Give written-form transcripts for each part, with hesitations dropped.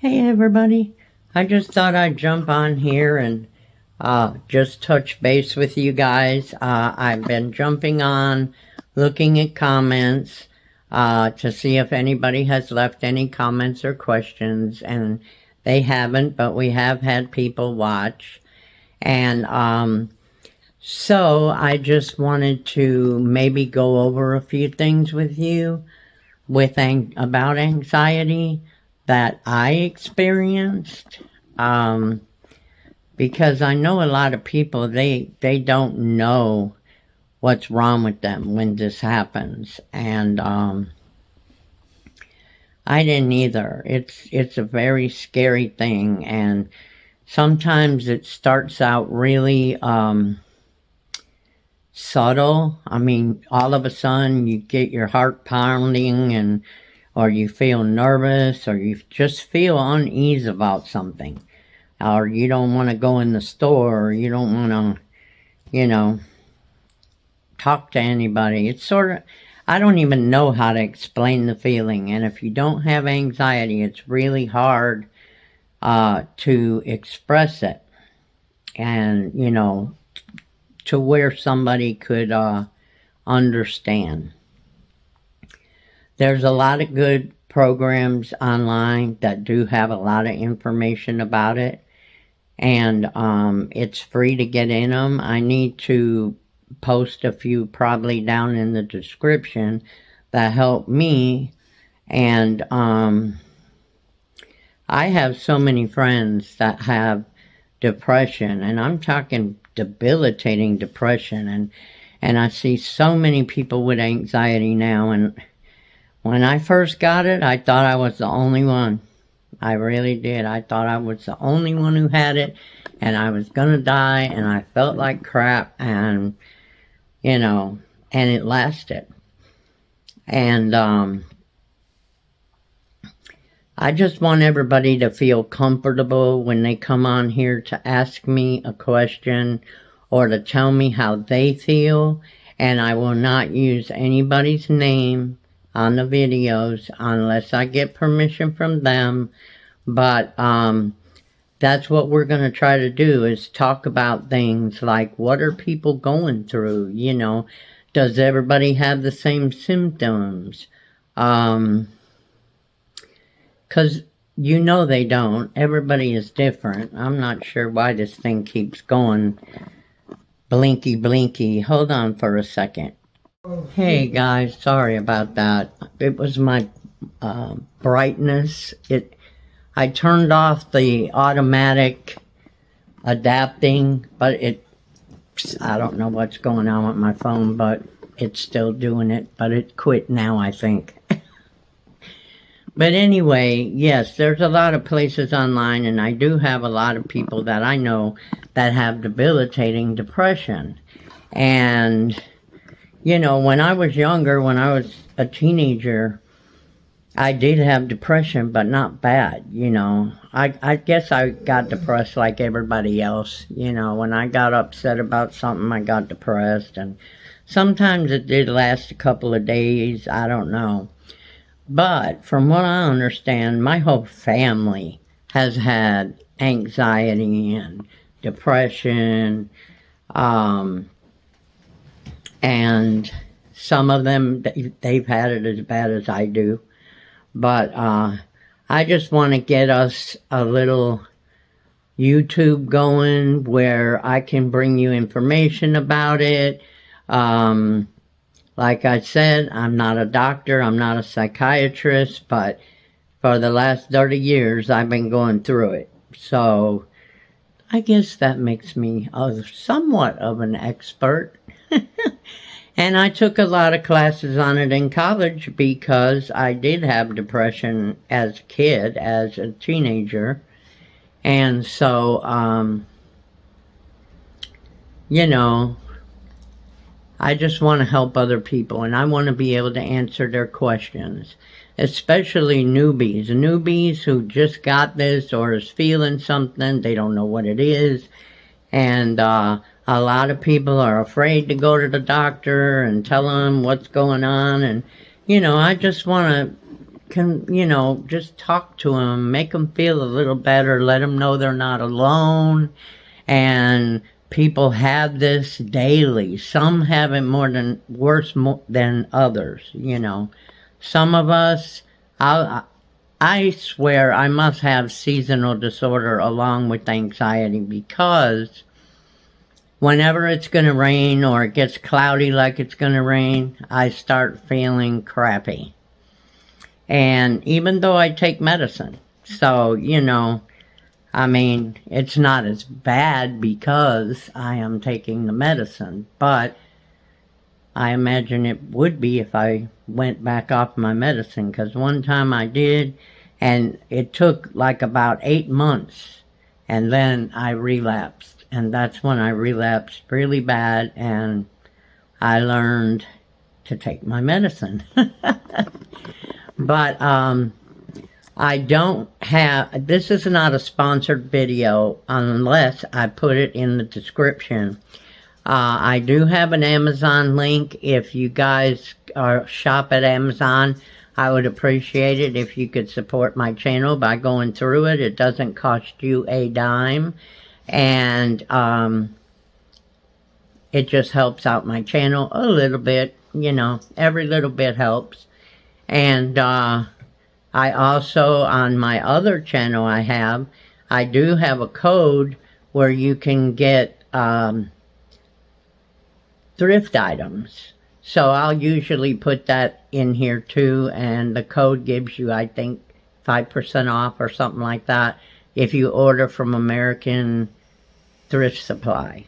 Hey everybody, I just thought I'd jump on here and just touch base with you guys. I've been jumping on, looking at comments to see if anybody has left any comments or questions, and they haven't, but we have had people watch. And so I just wanted to maybe go over a few things with you about anxiety that I experienced, because I know a lot of people, they don't know what's wrong with them when this happens, and I didn't either. It's a very scary thing, and sometimes it starts out really subtle. I mean, all of a sudden you get your heart pounding, or you feel nervous, or you just feel unease about something, or you don't want to go in the store, or you don't want to, talk to anybody. It's sort of, I don't even know how to explain the feeling, and if you don't have anxiety, it's really hard to express it, and, to where somebody could understand. There's a lot of good programs online that do have a lot of information about it, and it's free to get in them. I need to post a few probably down in the description that help me, and I have so many friends that have depression, and I'm talking debilitating depression, and I see so many people with anxiety now, and when I first got it, I thought I was the only one. I really did. I thought I was the only one who had it, and I was gonna die, and I felt like crap, and, and it lasted. And I just want everybody to feel comfortable when they come on here to ask me a question or to tell me how they feel, and I will not use anybody's name on the videos unless I get permission from them. But that's what we're going to try to do, is talk about things like, what are people going through? Does everybody have the same symptoms? Because they don't. Everybody is different. I'm not sure why this thing keeps going blinky blinky. Hold on for a second. Hey guys, sorry about that. It was my brightness. I turned off the automatic adapting, but I don't know what's going on with my phone, but it's still doing it, but it quit now, I think. But anyway, yes, there's a lot of places online, and I do have a lot of people that I know that have debilitating depression. And when I was younger, when I was a teenager, I did have depression, but not bad, I guess I got depressed like everybody else. When I got upset about something, I got depressed, and sometimes it did last a couple of days, I don't know. But from what I understand, my whole family has had anxiety and depression, and some of them, they've had it as bad as I do. But I just want to get us a little YouTube going where I can bring you information about it. Like I said, I'm not a doctor, I'm not a psychiatrist, but for the last 30 years, I've been going through it. So I guess that makes me somewhat of an expert. And I took a lot of classes on it in college because I did have depression as a kid, as a teenager. And so, I just want to help other people, and I want to be able to answer their questions, especially newbies who just got this or is feeling something. They don't know what it is, and a lot of people are afraid to go to the doctor and tell them what's going on, and I just want to can, just talk to them, make them feel a little better, let them know they're not alone. And people have this daily. Some have it worse than others, Some of us, I swear I must have seasonal disorder along with anxiety, because whenever it's going to rain or it gets cloudy like it's going to rain, I start feeling crappy. And even though I take medicine, so, it's not as bad because I am taking the medicine, but I imagine it would be if I went back off my medicine, because one time I did, and it took like about 8 months, and then I relapsed, and that's when I relapsed really bad, and I learned to take my medicine. But I don't have, this is not a sponsored video unless I put it in the description. I do have an Amazon link. If you guys shop at Amazon, I would appreciate it if you could support my channel by going through it. It doesn't cost you a dime, and it just helps out my channel a little bit. Every little bit helps. And I also, on my other channel I do have a code where you can get thrift items. So I'll usually put that in here too, and the code gives you, I think, 5% off or something like that if you order from American Thrift Supply.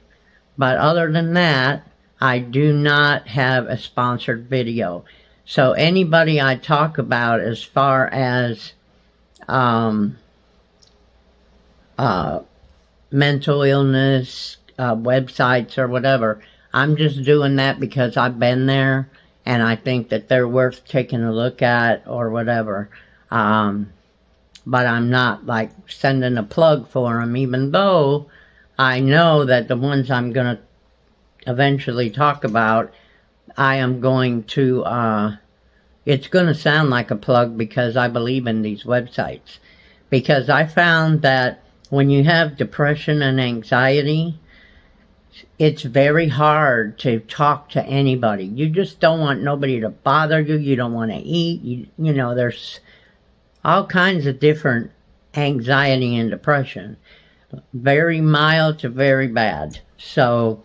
But other than that, I do not have a sponsored video. So anybody I talk about as far as mental illness, websites or whatever, I'm just doing that because I've been there and I think that they're worth taking a look at or whatever. But I'm not like sending a plug for them, even though I know that the ones I'm going to eventually talk about, I am going to, it's going to sound like a plug because I believe in these websites. Because I found that when you have depression and anxiety, it's very hard to talk to anybody. You just don't want nobody to bother you. You don't want to eat. There's all kinds of different anxiety and depression. Very mild to very bad. So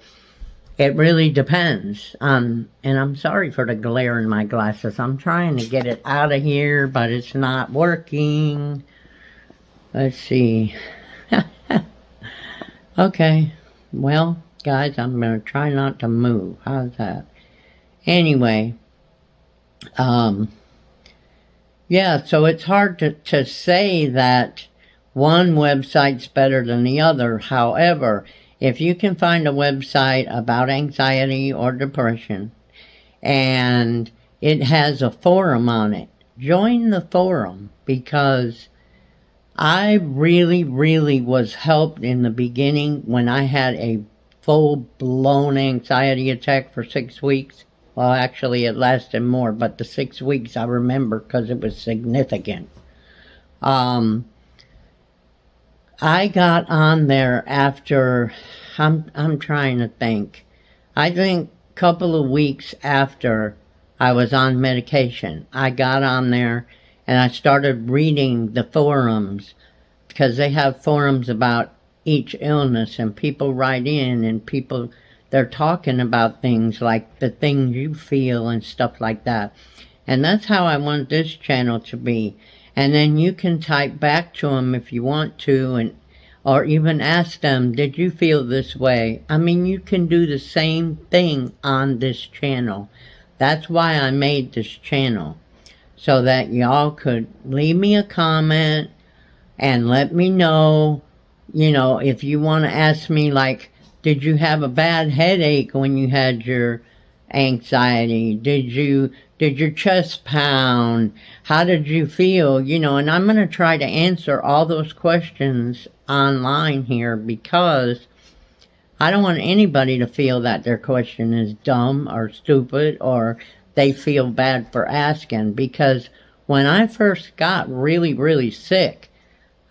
it really depends. And I'm sorry for the glare in my glasses. I'm trying to get it out of here, but it's not working. Let's see. Okay. Well, guys, I'm going to try not to move. How's that? Anyway. Yeah, so it's hard to say that one website's better than the other. However, if you can find a website about anxiety or depression and it has a forum on it, join the forum, because I really, really was helped in the beginning when I had a full-blown anxiety attack for 6 weeks. Well, actually, it lasted more, but the 6 weeks I remember because it was significant. I got on there after, I'm trying to think. I think a couple of weeks after I was on medication, I got on there and I started reading the forums, because they have forums about each illness, and people write in, and they're talking about things like the things you feel and stuff like that. And that's how I want this channel to be. And then you can type back to them if you want to, or even ask them, did you feel this way? I mean, you can do the same thing on this channel. That's why I made this channel, so that y'all could leave me a comment and let me know, if you want to ask me, like, did you have a bad headache when you had your anxiety? Did your chest pound? How did you feel? And I'm going to try to answer all those questions online here, because I don't want anybody to feel that their question is dumb or stupid or they feel bad for asking, because when I first got really, really sick,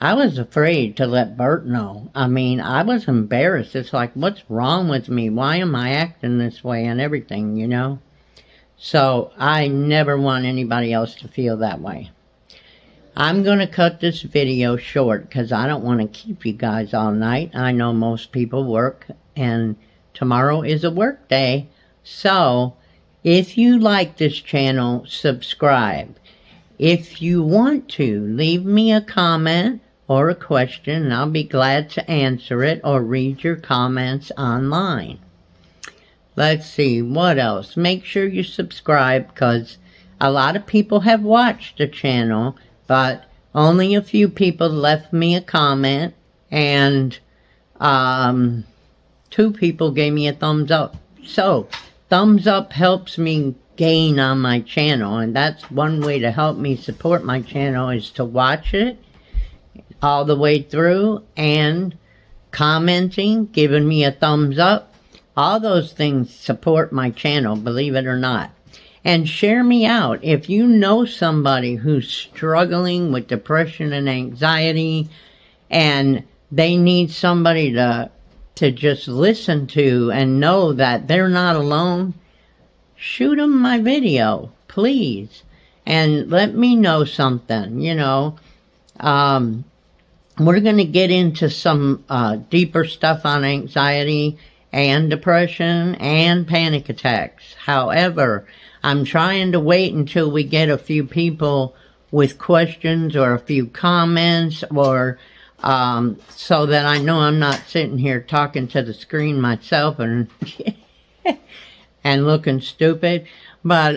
I was afraid to let Bert know. I mean, I was embarrassed. It's like, what's wrong with me? Why am I acting this way and everything, you know? So I never want anybody else to feel that way. I'm going to cut this video short because I don't want to keep you guys all night. I know most people work and tomorrow is a work day. So if you like this channel, subscribe. If you want to, leave me a comment or a question and I'll be glad to answer it or read your comments online. Let's see, what else? Make sure you subscribe because a lot of people have watched the channel, but only a few people left me a comment, and 2 people gave me a thumbs up. So, thumbs up helps me gain on my channel, and that's one way to help me support my channel is to watch it all the way through and commenting, giving me a thumbs up. All those things support my channel, believe it or not. And share me out. If you know somebody who's struggling with depression and anxiety and they need somebody to just listen to and know that they're not alone, shoot them my video, please. And let me know something, you know. We're going to get into some deeper stuff on anxiety and depression and panic attacks. However, I'm trying to wait until we get a few people with questions or a few comments or so that I know I'm not sitting here talking to the screen myself and and looking stupid. But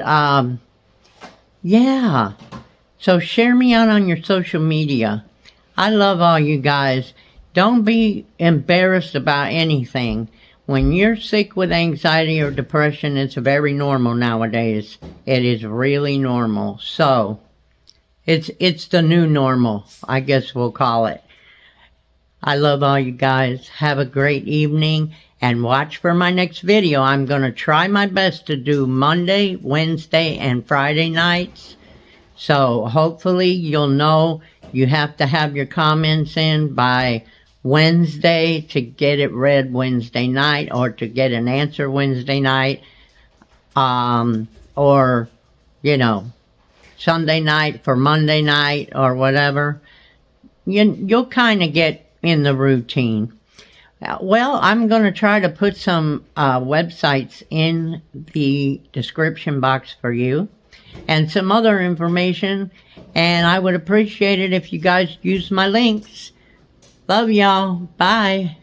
yeah, so share me out on your social media. I love all you guys. Don't be embarrassed about anything. When you're sick with anxiety or depression, it's very normal nowadays. It is really normal. So, it's the new normal, I guess we'll call it. I love all you guys. Have a great evening and watch for my next video. I'm going to try my best to do Monday, Wednesday, and Friday nights. So, hopefully you'll know you have to have your comments in by Wednesday to get it read Wednesday night or to get an answer Wednesday night, or, you know, Sunday night for Monday night or whatever. You'll kind of get in the routine. Well, I'm going to try to put some websites in the description box for you and some other information, and I would appreciate it if you guys use my links. Love y'all. Bye.